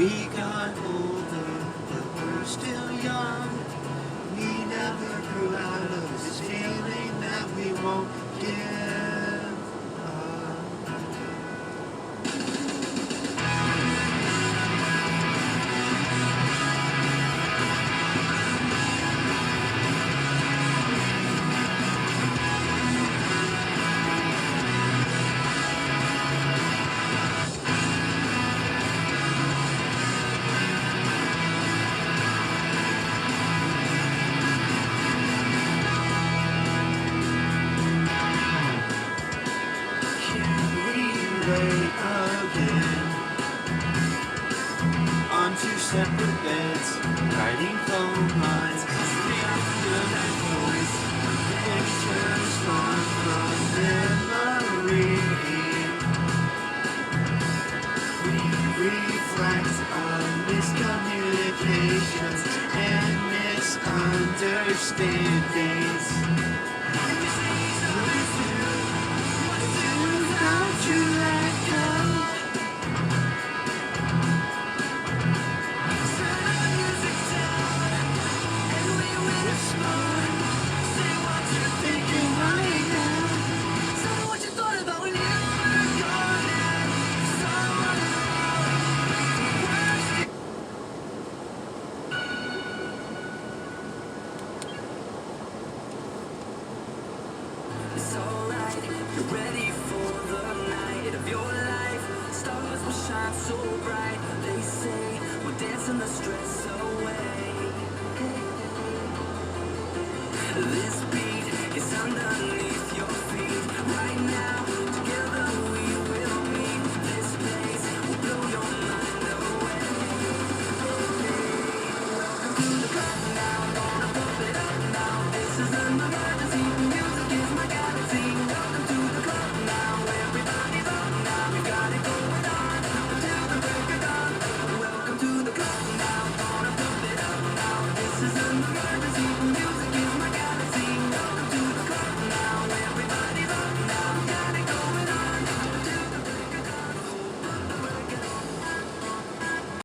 We got older, but we're still young. We never grew out of this feeling that we won't give up. Again on two separate beds, writing phone lines, after that noise, pictures gone from memory. We reflect on miscommunications and misunderstandings. How'd you let go? It's alright, you're ready for the night of your life. Stars will shine so bright. They say we're dancing the stress away.